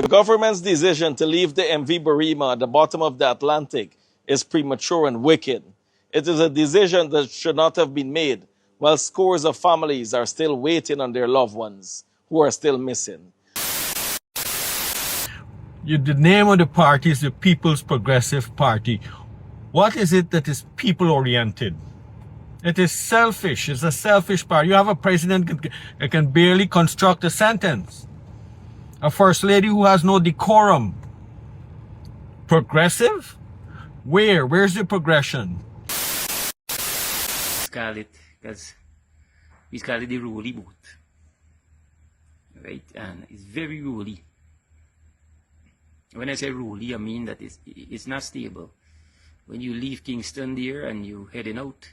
The government's decision to leave the MV Bereimma at the bottom of the Atlantic is premature and wicked. It is a decision that should not have been made, while scores of families are still waiting on their loved ones who are still missing. The name of the party is the People's Progressive Party. What is it that is people-oriented? It is selfish. It's a selfish party. You have a president that can barely construct a sentence. A first lady who has no decorum. Progressive? Where? Where's the progression? Call it, because we call it the rolly boat. Right? And it's very rolly. When I say rolly, I mean that it's not stable. When you leave Kingston there and you heading out,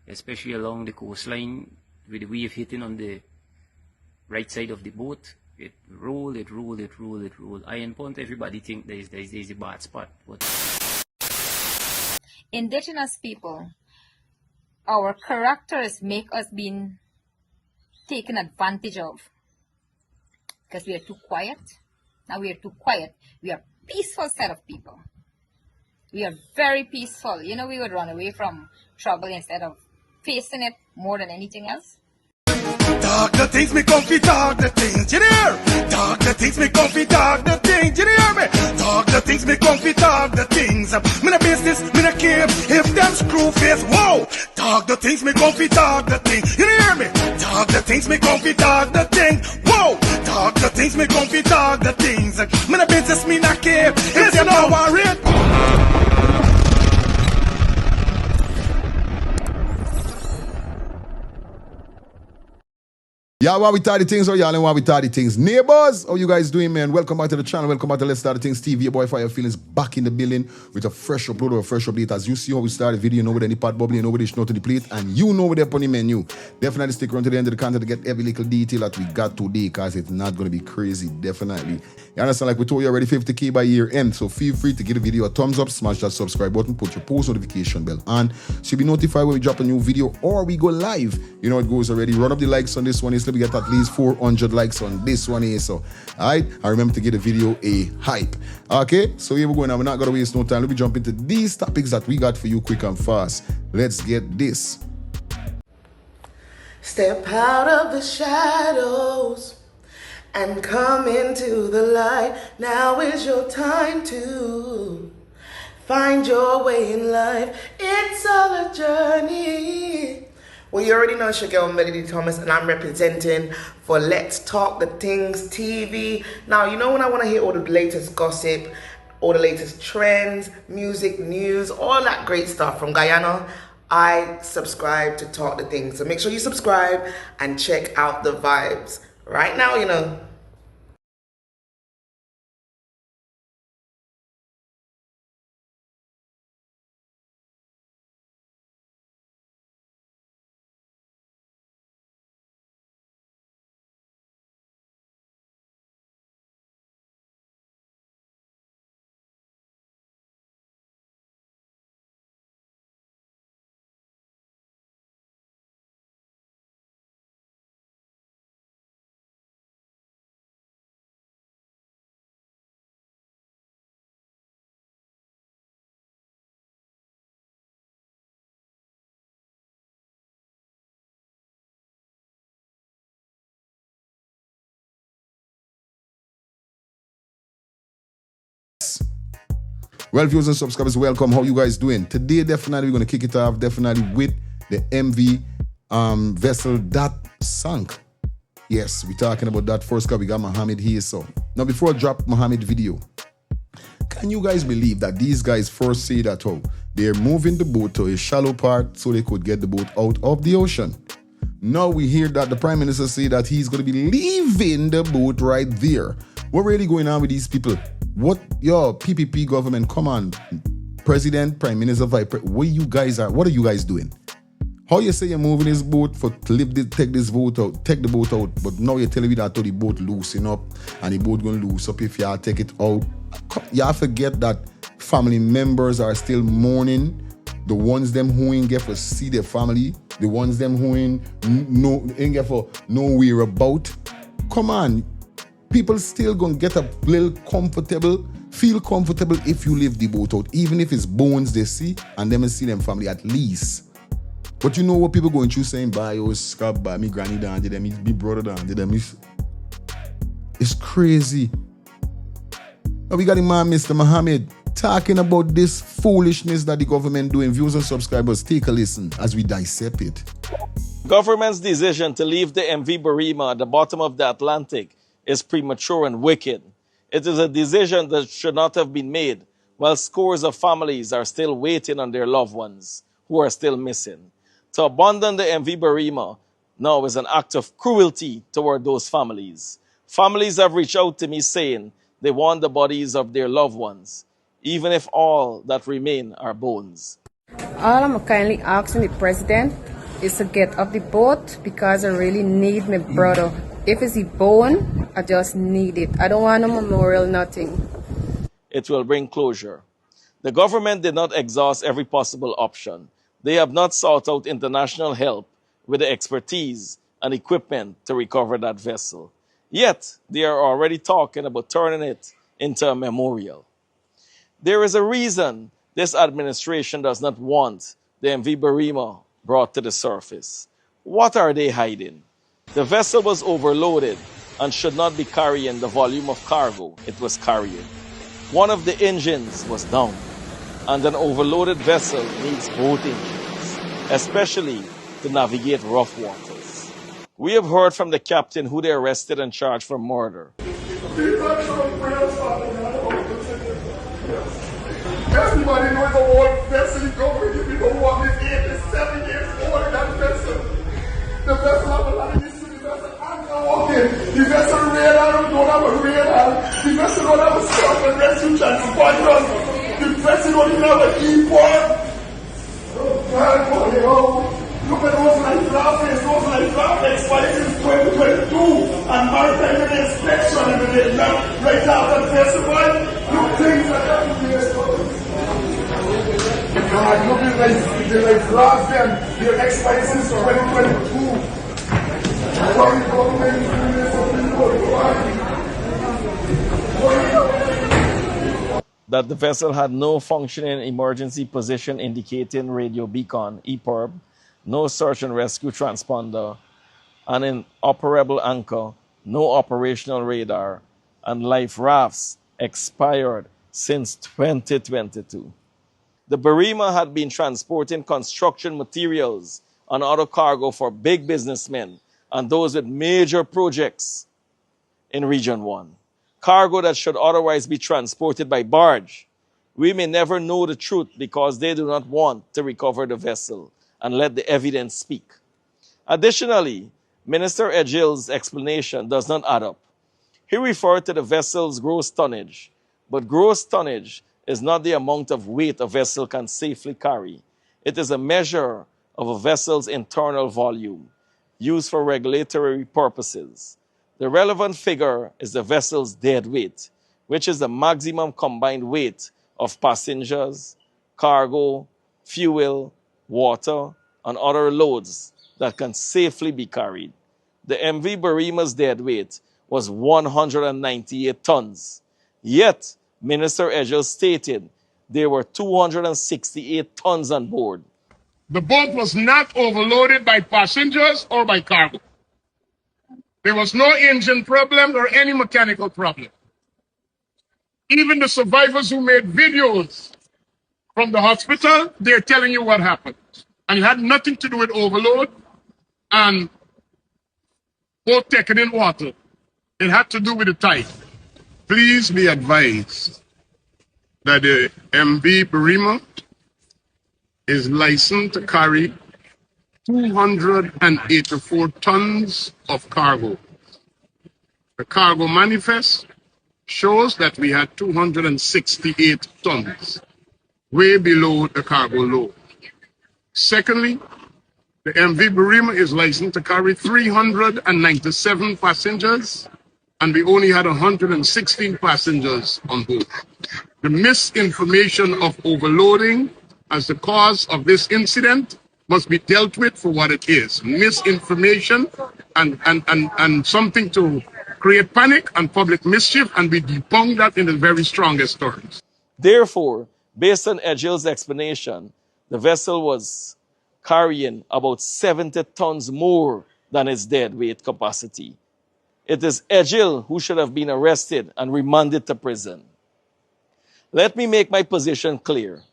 especially along the coastline, with the wave hitting on the right side of the boat, it roll. Iron Point, everybody think there's a bad spot. But Indigenous people, our characters make us being taken advantage of because we are too quiet. Now we are too quiet. We are a peaceful set of people. We are very peaceful. You know, we would run away from trouble instead of facing it more than anything else. Talk the things, me comfy, talk the things, you hear? Talk the things, me comfy, talk the things, you hear me? Talk the things, me comfy, talk the things. Me no business, me no care if them screw face, whoa! Talk the things, me comfy, talk the things, you hear me? Talk the things, me comfy, talk the things, whoa! Talk the things, me comfy, talk the things. Me no business, me no care if them no worry. Yeah, what we thought the things, or y'all and what we thought the things. Neighbors, how you guys doing, man? Welcome back to the channel. Welcome back to Let's Start the Things TV. Your boy Fire Feelings back in the building with a fresh upload or a fresh update. As you see how we start the video, you know with any pot bubbly, you know with the not to the plate, and you know with the on the menu. Definitely stick around to the end of the content to get every little detail that we got today, because it's not going to be crazy, definitely. You understand, like we told you already, 50K by year end, so feel free to give the video a thumbs up, smash that subscribe button, put your post notification bell on, so you'll be notified when we drop a new video or we go live. You know it goes already. Run up the likes on this one, so we get at least 400 likes on this one here. So, alright, I remember to give the video a hype. Okay, so here we go now. We're not gonna waste no time. Let me jump into these topics that we got for you quick and fast. Let's get this. Step out of the shadows and come into the light. Now is your time to find your way in life. It's all a journey. Well, you already know it's your girl Melody Thomas, and I'm representing for Let's Talk the Things TV. Now, you know when I want to hear all the latest gossip, all the latest trends, music, news, all that great stuff from Guyana, I subscribe to Talk the Things. So make sure you subscribe and check out the vibes. Right now, you know. Well, viewers and subscribers, welcome. How you guys doing? Today, definitely, we're going to kick it off, definitely, with the MV vessel that sunk. Yes, we're talking about that first, because we got Mohamed here. So, now before I drop Mohamed video, can you guys believe that these guys first say that they're moving the boat to a shallow part so they could get the boat out of the ocean? Now we hear that the Prime Minister say that he's going to be leaving the boat right there. What really going on with these people? What your PPP government? Come on, President, Prime Minister, Vice President. What are you guys doing? How you say you're moving this boat take the boat out, but now you're telling me that the boat loosen up and the boat gonna loose up if you take it out. You forget that family members are still mourning. The ones them who ain't get to see their family, the ones them who ain't get for nowhere about. Come on. People still gonna get a little comfortable, feel comfortable if you leave the boat out, even if it's bones they see and them see them family at least. But you know what people going through saying, "Bye, oh, scrap, by me granny down, did them, me brother down, did them." It's crazy. Now we got the man, Mr. Mohamed, talking about this foolishness that the government doing. Viewers and subscribers, take a listen as we dissect it. Government's decision to leave the MV Bereimma at the bottom of the Atlantic is premature and wicked. It is a decision that should not have been made while scores of families are still waiting on their loved ones who are still missing. To abandon the MV Bereimma now is an act of cruelty toward those families. Families have reached out to me saying they want the bodies of their loved ones, even if all that remain are bones. All I'm kindly asking the president is to get off the boat because I really need my brother. If it's a bone, I just need it. I don't want no memorial, nothing. It will bring closure. The government did not exhaust every possible option. They have not sought out international help with the expertise and equipment to recover that vessel. Yet, they are already talking about turning it into a memorial. There is a reason this administration does not want the MV Bereimma brought to the surface. What are they hiding? The vessel was overloaded and should not be carrying the volume of cargo it was carrying. One of the engines was down, and an overloaded vessel needs both engines, especially to navigate rough waters. We have heard from the captain who they arrested and charged for murder. Everybody knows the whole vessel is going to be the one is 87 years old in that vessel. The vessel have a lot of history, the vessel anchor walking, the vessel radar don't have a radar, the vessel don't have a search and rescue transponder, the vessel don't even have an e-port. Oh God, oh, look at those like graphics, expired since 2022, and maritime inspection and they right after the festival, look things like that. God, look at like last them, they're expired since 2022. That the vessel had no functioning emergency position indicating radio beacon, EPIRB, no search and rescue transponder, an inoperable anchor, no operational radar, and life rafts expired since 2022. The Bereimma had been transporting construction materials and other cargo for big businessmen and those with major projects in Region 1. Cargo that should otherwise be transported by barge. We may never know the truth because they do not want to recover the vessel and let the evidence speak. Additionally, Minister Ejil's explanation does not add up. He referred to the vessel's gross tonnage, but gross tonnage is not the amount of weight a vessel can safely carry. It is a measure of a vessel's internal volume, used for regulatory purposes. The relevant figure is the vessel's dead weight, which is the maximum combined weight of passengers, cargo, fuel, water, and other loads that can safely be carried. The MV Bereimma's dead weight was 198 tons. Yet, Minister Ejil stated there were 268 tons on board. The boat was not overloaded by passengers or by cargo. There was no engine problem or any mechanical problem. Even the survivors who made videos from the hospital, they're telling you what happened. And it had nothing to do with overload and boat taken in water. It had to do with the tide. Please be advised that the MV Bereimma is licensed to carry 284 tons of cargo. The cargo manifest shows that we had 268 tons, way below the cargo load. Secondly, the MV Bereimma is licensed to carry 397 passengers, and we only had 116 passengers on board. The misinformation of overloading as the cause of this incident must be dealt with for what it is. Misinformation and something to create panic and public mischief, and we debunk that in the very strongest terms. Therefore, based on Egil's explanation, the vessel was carrying about 70 tons more than its dead weight capacity. It is Egil who should have been arrested and remanded to prison. Let me make my position clear.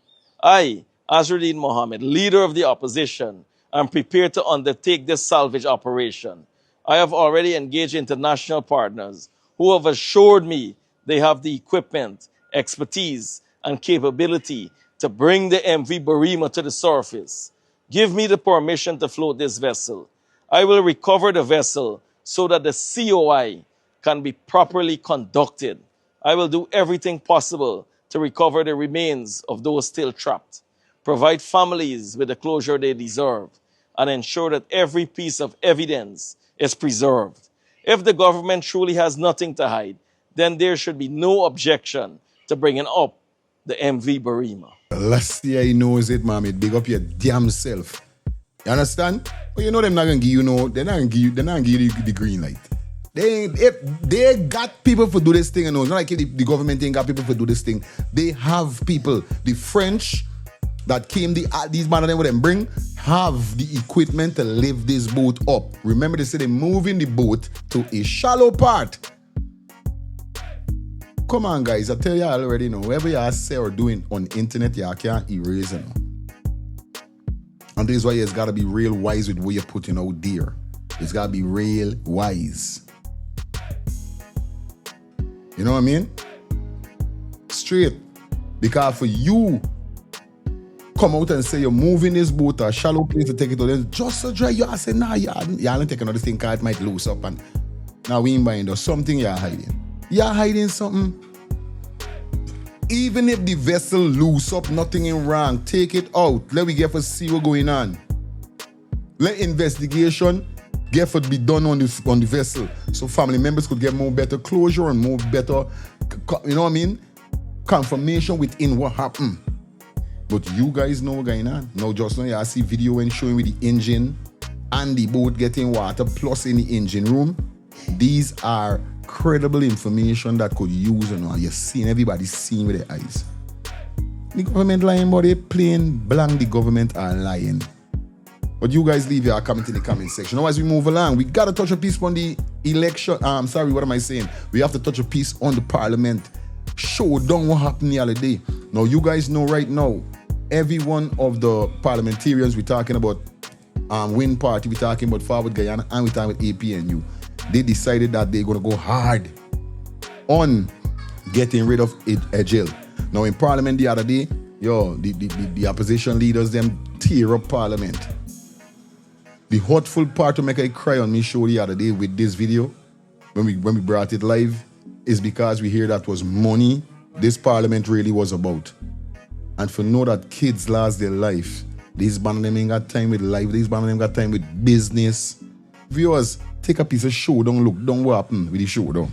I, Azruddin Mohamed, leader of the opposition, am prepared to undertake this salvage operation. I have already engaged international partners who have assured me they have the equipment, expertise, and capability to bring the MV Bereimma to the surface. Give me the permission to float this vessel. I will recover the vessel so that the COI can be properly conducted. I will do everything possible to recover the remains of those still trapped, provide families with the closure they deserve, and ensure that every piece of evidence is preserved. If the government truly has nothing to hide, then there should be no objection to bringing up the MV Bereimma. Last year he knows it, Mohamed. Big up your damn self. You understand? But you know them not gonna give you they're not gonna give you the green light. If they got people for do this thing, and it's not like if the government ain't got people for do this thing. They have people. The French that came, these man and them with them bring, have the equipment to lift this boat up. Remember they said they're moving the boat to a shallow part. Come on, guys, I tell you already know, whatever you say or doing on the internet, you can't erase it. And this is why it's gotta be real wise with what you're putting out there. It's gotta be real wise. You know what I mean? Straight. Because for you come out and say you're moving this boat to a shallow place to take it to them, just to dry, you say, nah, you ain't taking another thing because it might loose up, and now we ain't buying. There's something you're hiding. You're hiding something. Even if the vessel loose up, nothing in wrong, take it out. Let we get for see what's going on. Let investigation get for be done on the vessel, so family members could get more better closure and more better, you know what I mean, confirmation within what happened. But you guys know what's going on. Now just now you see video when showing with the engine and the boat getting water plus in the engine room. These are credible information that could use, you're seeing, everybody's seeing with their eyes. The government lying, but they plain blank the government are lying. But you guys leave your comment in the comment section. Now as we move along, we gotta touch a piece on the election. What am I saying? We have to touch a piece on the parliament showdown, what happened the other day. Now you guys know right now, every one of the parliamentarians we're talking about, Win Party, we're talking about Forward Guyana, and we're talking about APNU. They decided that they're gonna go hard on getting rid of Egil. Now in Parliament the other day, the opposition leaders them tear up Parliament. The hurtful part to make I cry on me show the other day with this video, when we brought it live, is because we hear that was money this Parliament really was about. And for know that kids lost their life, these man them ain't got time with life, these man them got time with business. Viewers, take a piece of show, don't look, don't what happened with the show, though.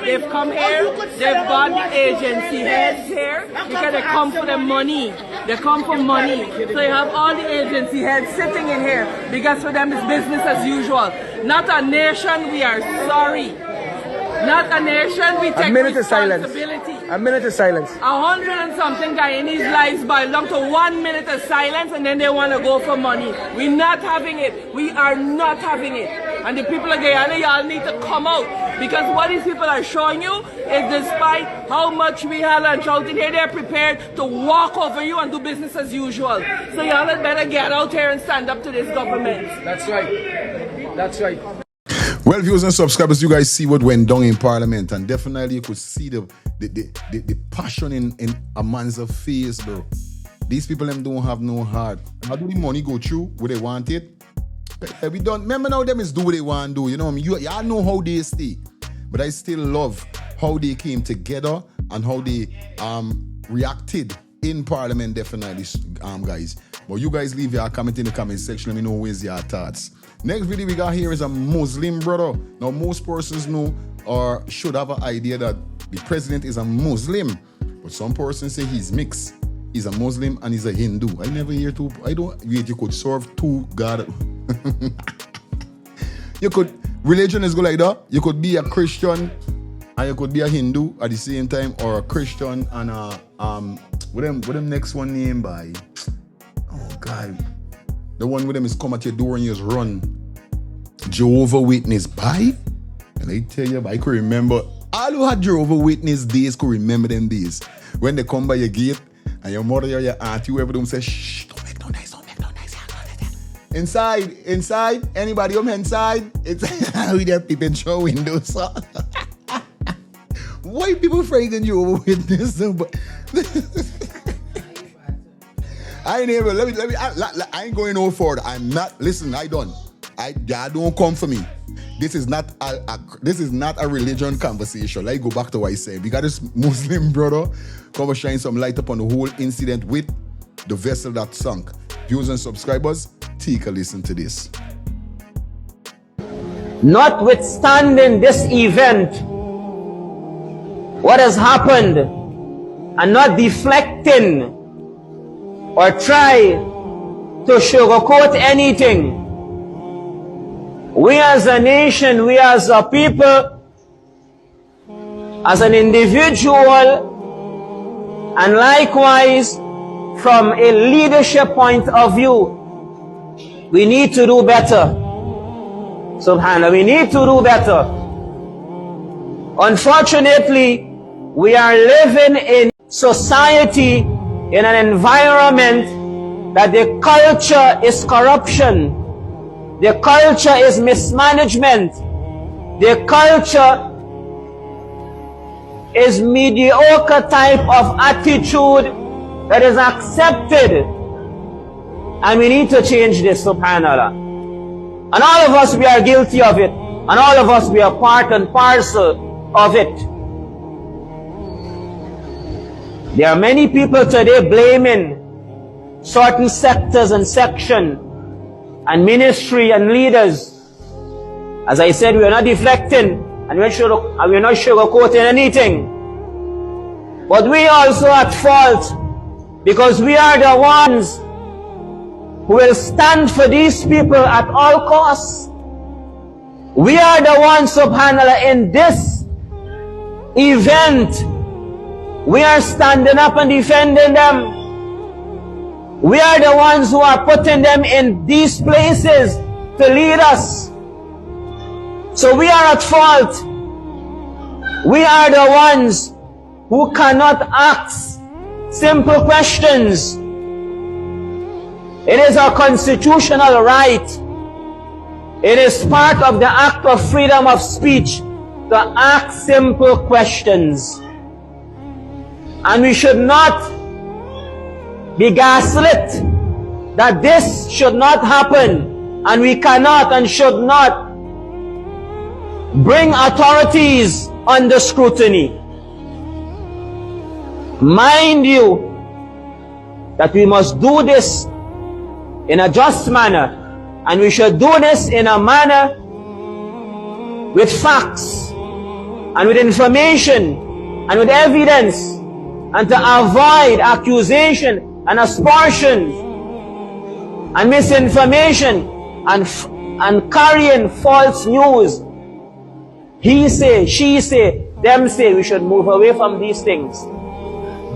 They've come here, they've got the agency heads here because they come for the money. They come for money. So you have all the agency heads sitting in here because for them it's business as usual. Not a nation, we are sorry. Not a nation, we take responsibility. A minute of silence. 100 and something Guyanese lives boil down to 1 minute of silence and then they want to go for money. We're not having it. We are not having it. And the people of Guyana, y'all need to come out. Because what these people are showing you is despite how much we holler and shout in here, they're prepared to walk over you and do business as usual. So y'all had better get out here and stand up to this government. That's right. That's right. Well, viewers and subscribers, you guys see what went down in Parliament, and definitely you could see the passion in a man's face, bro. These people them don't have no heart. How do the money go through where they want it? We don't remember now them is do what they want to do. You know what I mean? Y'all know how they stay. But I still love how they came together and how they reacted in Parliament, definitely, guys. But you guys leave your comment in the comment section. Let me know where's your thoughts. Next video we got here is a Muslim brother. Now most persons know or should have an idea that the president is a Muslim. But some persons say he's mixed. He's a Muslim and he's a Hindu. I never hear two. I don't. Wait, you could serve two God. You could. Religion is good like that. You could be a Christian and you could be a Hindu at the same time, or a Christian and a what them next one name by? Oh God, the one with them is come at your door and you just run. Jehovah Witness by. And I tell you, I could remember all who had Jehovah Witness days could remember them days when they come by your gate. And your mother or your aunt, whoever them say, shh, don't make no noise, don't make no noise. Inside, anybody home inside? It's we there peeping through windows. Why people frighten you over witness? I ain't able, I ain't going no further. I'm not, listen, I don't come for me. This is not a religion conversation. Let me go back to what I said. We got this Muslim brother come shine some light upon the whole incident with the vessel that sunk. Viewers and subscribers, take a listen to this. Notwithstanding this event, what has happened, and not deflecting or try to sugarcoat anything, we as a nation, we as a people, as an individual, and likewise from a leadership point of view, we need to do better. Subhanallah, we need to do better. Unfortunately, we are living in society, in an environment that the culture is corruption. The culture is mismanagement. The culture is mediocre type of attitude that is accepted. And we need to change this, subhanallah. And all of us, we are guilty of it. And all of us, we are part and parcel of it. There are many people today blaming certain sectors and sections and ministry and leaders. As I said, we are not deflecting and we are not sugarcoating anything. But we also at fault because we are the ones who will stand for these people at all costs. We are the ones, subhanallah, in this event. We are standing up and defending them. We are the ones who are putting them in these places to lead us. So we are at fault. We are the ones who cannot ask simple questions. It is our constitutional right. It is part of the act of freedom of speech to ask simple questions. And we should not be gaslit that this should not happen, and we cannot and should not bring authorities under scrutiny. Mind you that we must do this in a just manner, and we should do this in a manner with facts and with information and with evidence, and to avoid accusation and aspersions and misinformation and carrying false news. He say, she say, them say. We should move away from these things.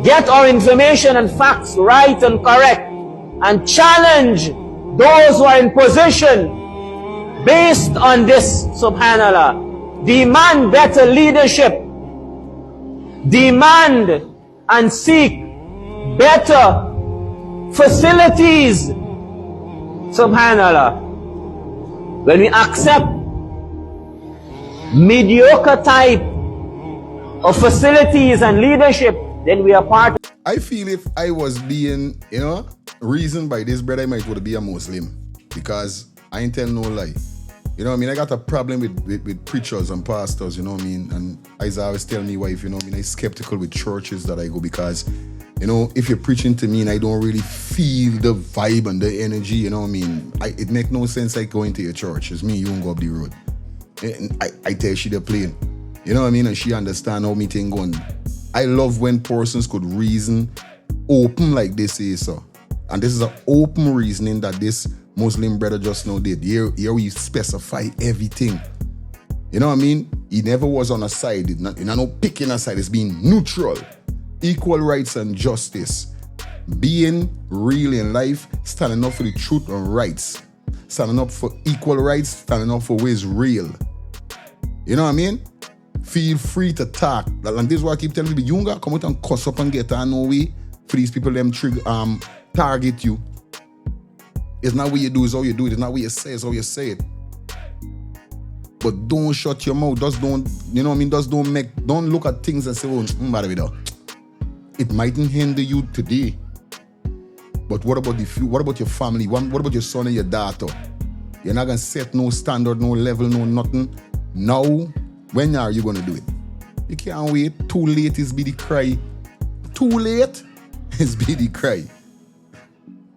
Get our information and facts right and correct, and challenge those who are in position based on this, subhanallah. Demand better leadership. Demand and seek better facilities, subhanallah. When we accept mediocre type of facilities and leadership, then we are part of I feel if I was being, reasoned by this brother, I might would be a Muslim. Because I ain't tell no lie. You know what I mean? I got a problem with preachers and pastors, you know what I mean? And I always tell me wife, you know what I mean? I'm skeptical with churches that I go because, if you're preaching to me and I don't really feel the vibe and the energy, you know what I mean? It make no sense like going to your church. It's me, you won't go up the road. And I tell she the plane. You know what I mean? And she understand how me thing going. I love when persons could reason open like this is so. And this is an open reasoning that this Muslim brother just now did. Here we specify everything. You know what I mean? He never was on a side. It's not no picking a side. It's being neutral. Equal rights and justice. Being real in life, standing up for the truth and rights. Standing up for equal rights, standing up for what is real. You know what I mean? Feel free to talk. And this is what I keep telling people. You don't gotta come out and cuss up and get on no way for these people them target you. It's not what you do, it's how you do it. It's not what you say, it's how you say it. But don't shut your mouth. Just don't, you know what I mean? Just don't look at things and say, by the way, it mightn't hinder you today. But what about what about your family? What about your son and your daughter? You're not gonna set no standard, no level, no nothing. Now, when are you gonna do it? You can't wait. Too late is be the cry. Too late is be the cry.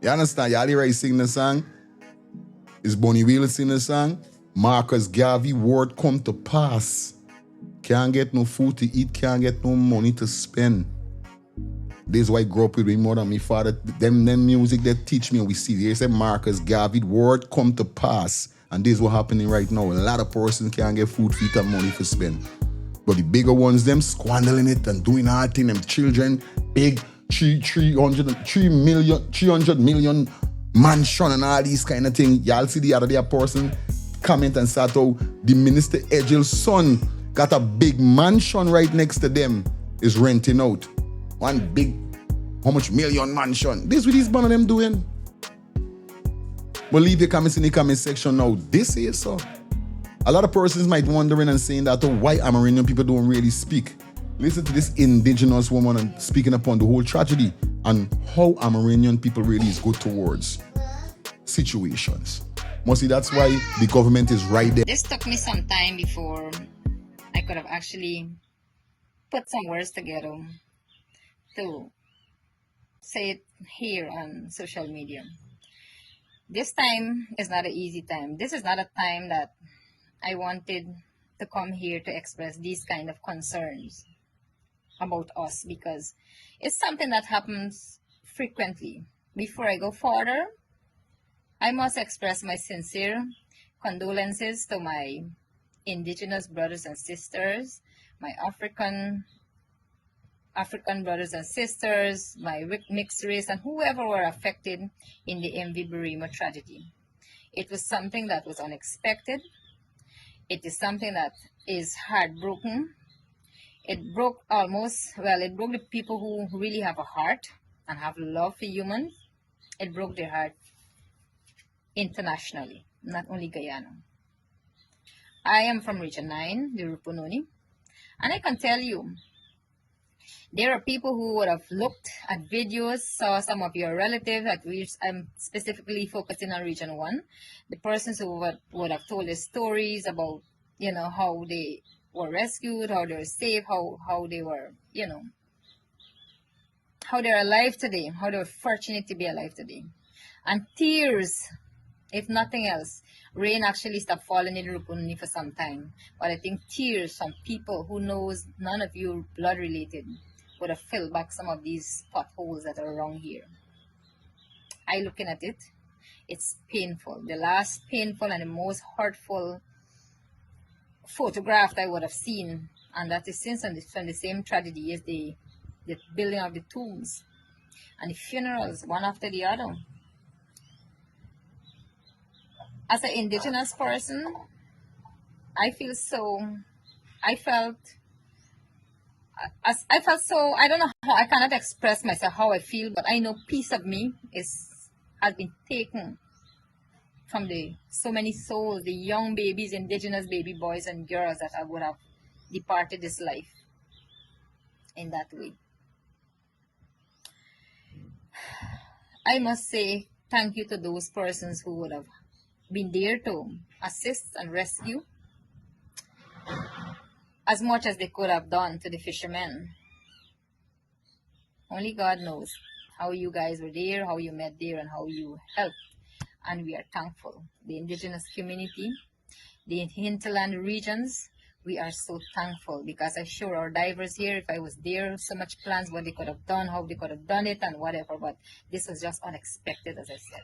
You understand? Yali Rai sing the song. Is Bonnie Wheeler sing the song. Marcus Garvey word come to pass. Can't get no food to eat, can't get no money to spend. This is why I grew up with me more than my father. Them music that teach me and we see. They say Marcus Garvey word come to pass. And this is what happening right now. A lot of persons can't get food, feet, and money for spend. But the bigger ones, them squandering it and doing all thing, them children, big 300 million mansion and all these kind of things. Y'all see the other day a person comment and start out, the Minister Egel's son got a big mansion right next to them, is renting out. One big, how much million mansion. This what these one of them doing. But leave your comments in the comment section now. This is so. A lot of persons might wondering and saying that, why Amerindian people don't really speak. Listen to this indigenous woman and speaking upon the whole tragedy and how Amerindian people really is good towards situations. Mostly that's why the government is right there. This took me some time before I could have actually put some words together to say it here on social media. This time is not an easy time. This is not a time that I wanted to come here to express these kind of concerns about us, because it's something that happens frequently. Before I go further, I must express my sincere condolences to my Indigenous brothers and sisters, my African brothers and sisters, my mixed race, and whoever were affected in the MV Bereimma tragedy. It was something that was unexpected. It is something that is heartbroken. It broke the people who really have a heart and have love for humans. It broke their heart internationally, not only Guyana. I am from Region 9, the Rupununi, and I can tell you, there are people who would have looked at videos, saw some of your relatives, at which I'm specifically focusing on Region 1, the persons who would have told us stories about, how they were rescued, how they were saved, how they were, how they're alive today, how they're fortunate to be alive today. And tears, if nothing else, rain actually stopped falling in Rupununi for some time. But I think tears from people who knows none of you blood related would have filled back some of these potholes that are around here. Looking at it, it's painful. The last painful and the most hurtful photograph I would have seen, and that is since from the same tragedy, is the building of the tombs and the funerals, one after the other. As an Indigenous person, I don't know how, I cannot express myself how I feel, but I know piece of me has been taken from so many souls, the young babies, Indigenous baby boys and girls that I would have departed this life in that way. I must say thank you to those persons who would have been there to assist and rescue as much as they could have done to the fishermen. Only God knows how you guys were there, how you met there, and how you helped. And we are thankful. The indigenous community, the hinterland regions, we are so thankful because I sure our divers here, if I was there, so much plans what they could have done, how they could have done it, and whatever. But this was just unexpected, as I said.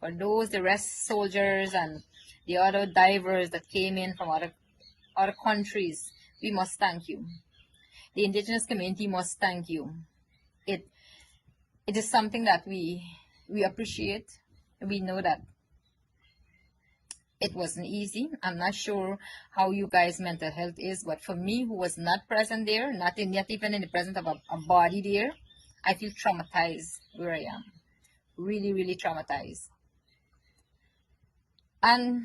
For those, the rest soldiers and the other divers that came in from other countries, we must thank you. The indigenous community must thank you. It is something that we appreciate. We know that it wasn't easy. I'm not sure how you guys' mental health is, but for me, who was not present there, not even in the presence of a body there, I feel traumatized where I am. Really, really traumatized. And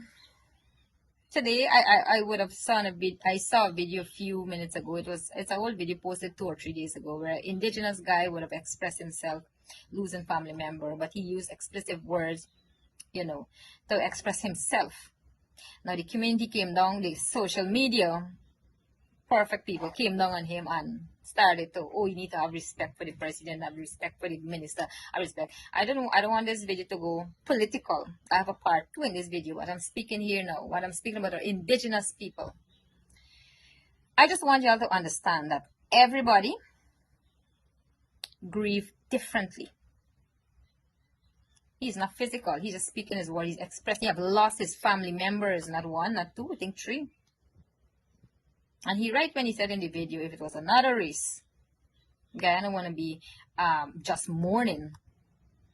today, I would have I saw a video a few minutes ago. It's an old video posted 2 or 3 days ago where an indigenous guy would have expressed himself losing family member, but he used explicit words, to express himself. Now the community came down, the social media, perfect people came down on him and started to, you need to have respect for the president, have respect for the minister, have respect. I don't want this video to go political. I have a part 2 in this video, but I'm speaking here now. What I'm speaking about are indigenous people. I just want y'all to understand that everybody grieve differently. He's not physical. He's just speaking his word. He's expressing. He have lost his family members, not 1, not 2, I think 3. And he right when he said in the video, if it was another race, Guyana want to be just mourning,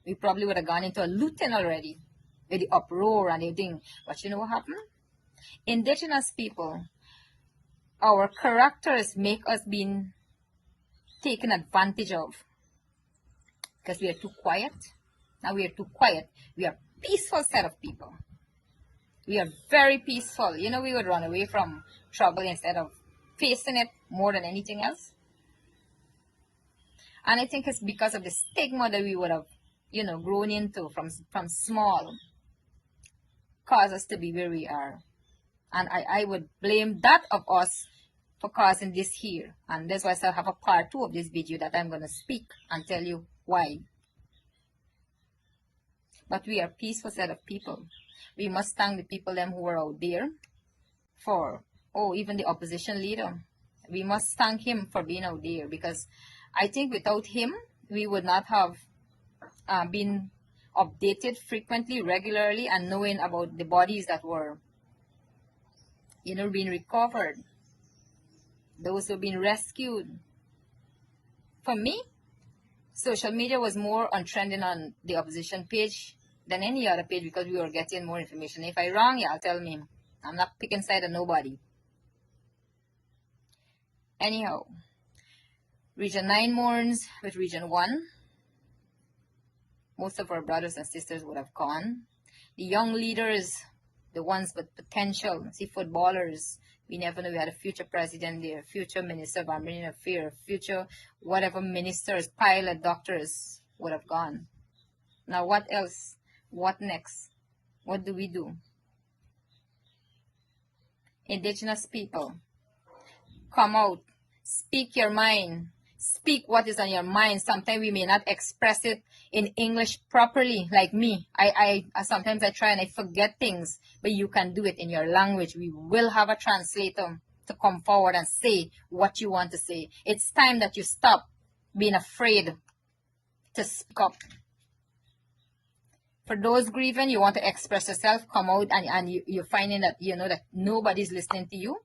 we probably would have gone into a looting already with the uproar and everything. But you know what happened? Indigenous people, our characters make us being taken advantage of because we are too quiet. Now we are too quiet. We are peaceful set of people. We are very peaceful. We would run away from trouble instead of facing it more than anything else. And I think it's because of the stigma that we would have, grown into from small, cause us to be where we are. And I would blame that of us for causing this here. And that's why I have a part 2 of this video that I'm going to speak and tell you why. But we are a peaceful set of people. We must thank the people them who are out there for, even the opposition leader. We must thank him for being out there because I think without him, we would not have been updated frequently, regularly, and knowing about the bodies that were, being recovered. Those who have been rescued. For me, social media was more on trending on the opposition page than any other page because we were getting more information. If I'm wrong, y'all tell me. I'm not picking side of nobody. Anyhow, Region 9 mourns with Region 1. Most of our brothers and sisters would have gone. The young leaders, the ones with potential, footballers, we never know. We had a future president there, future minister of Marine Affairs, future whatever ministers, pilot, doctors would have gone. Now what else? What next? What do we do? Indigenous people, come out, speak your mind, speak what is on your mind. Sometimes we may not express it in English properly, like me. I sometimes I try and I forget things, but you can do it in your language. We will have a translator to come forward and say what you want to say. It's time that you stop being afraid to speak up. For those grieving, you want to express yourself, come out, and you're finding that, that nobody's listening to you.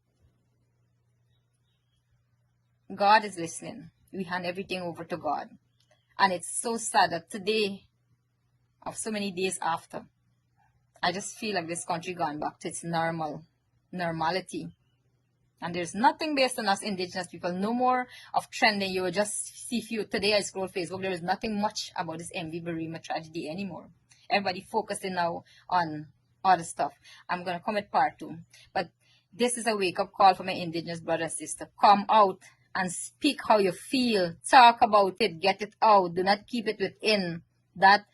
God is listening. We hand everything over to God. And it's so sad that today, of so many days after, I just feel like this country gone back to its normality. And there's nothing based on us indigenous people. No more of trending. You will just see today I scroll Facebook. There is nothing much about this MV Bereimma tragedy anymore. Everybody focusing now on other stuff. I'm going to come at part 2. But this is a wake-up call for my indigenous brother and sister. Come out and speak how you feel. Talk about it. Get it out. Do not keep it within. That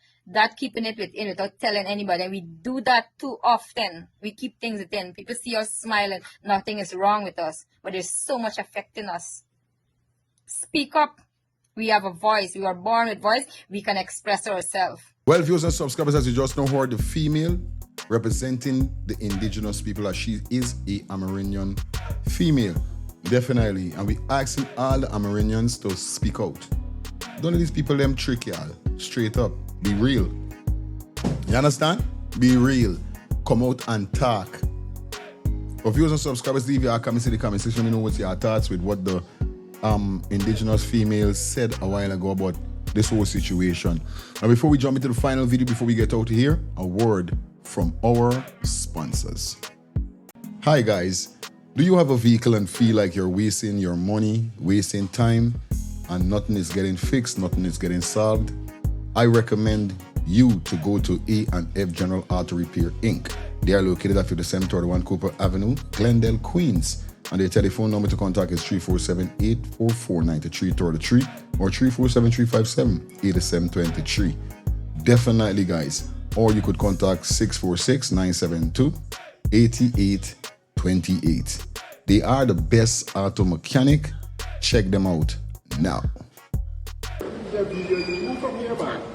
keeping it within without telling anybody. And we do that too often. We keep things within. People see us smiling. Nothing is wrong with us. But there's so much affecting us. Speak up. We have a voice. We are born with voice. We can express ourselves. Well, viewers and subscribers, as you just know, heard the female representing the indigenous people, as she is a Amerindian female. Definitely. And we asking all the Amerindians to speak out. Don't let these people them trick y'all. Straight up. Be real. You understand? Be real. Come out and talk. For viewers and subscribers, leave your comments in the comment section. Let me know what's your thoughts with what the indigenous females said a while ago about this whole situation. And before we jump into the final video, before we get out of here, a word from our sponsors. Hi guys, do you have a vehicle and feel like you're wasting your money, wasting time, and nothing is getting fixed, nothing is getting solved? I recommend you to go to A&F General Auto Repair Inc. They are located at 5731 Cooper Avenue, Glendale, Queens. And their telephone number to contact is 347-844-9333 or 347-357-8723. Definitely, guys. Or you could contact 646-972-8828. They are the best auto mechanic. Check them out now.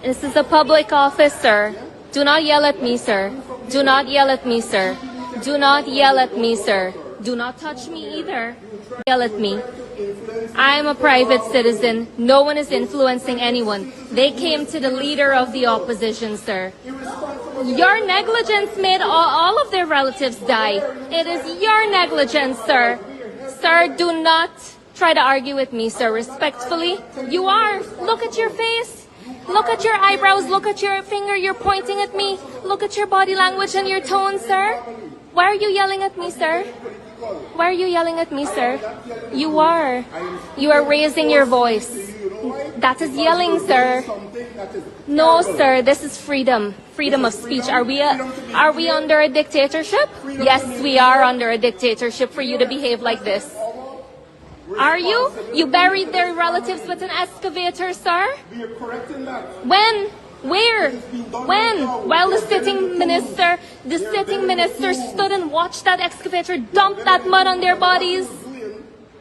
This is a public office, sir. Do not yell at me, sir. Do not yell at me, sir. Do not yell at me, sir. Do not touch me either. Yell at me. I am a private citizen. No one is influencing anyone. They came to the leader of the opposition, sir. Your negligence made all of their relatives die. It is your negligence, sir. Sir, do not try to argue with me, sir. Respectfully, you are. Look at your face. Look at your eyebrows. Look at your finger. You're pointing at me. Look at your body language and your tone, sir. Why are you yelling at me, sir? Why are you yelling at me, sir? You are. You are raising your voice. That is yelling, sir. No, sir. This is freedom. Freedom of speech. Are we under a dictatorship? Yes, we are under a dictatorship for you to behave like this. Are you? You buried their relatives with an excavator, sir? When? Where? When? While the sitting minister stood and watched that excavator dump that mud on their bodies.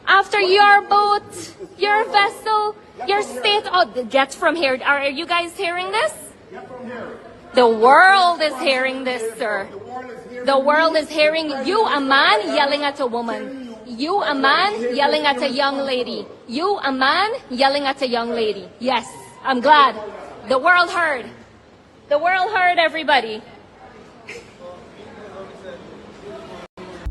After your boat, your vessel, your state. Oh, get from here. Are you guys hearing this? The world is hearing this, sir. The world is hearing you, a man, yelling at a woman. You, a man, yelling at a young lady. You, a man, yelling at a young lady. Yes, I'm glad. The world heard. The world heard, everybody.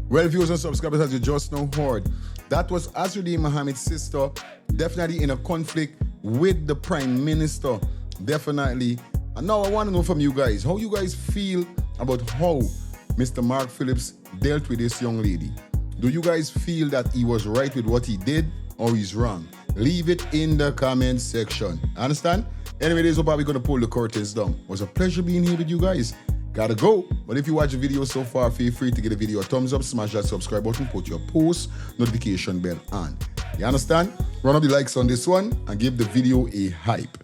Well, viewers and subscribers, as you just now heard, that was Azriddin Mohamed's sister, definitely in a conflict with the Prime Minister. Definitely. And now I want to know from you guys, how you guys feel about how Mr. Mark Phillips dealt with this young lady. Do you guys feel that he was right with what he did or he's wrong? Leave it in the comment section. Understand? Anyway, this is about we're going to pull the curtains down. It was a pleasure being here with you guys. Gotta go. But if you watch the video so far, feel free to give the video a thumbs up, smash that subscribe button, put your post notification bell on. You understand? Run up the likes on this one and give the video a hype.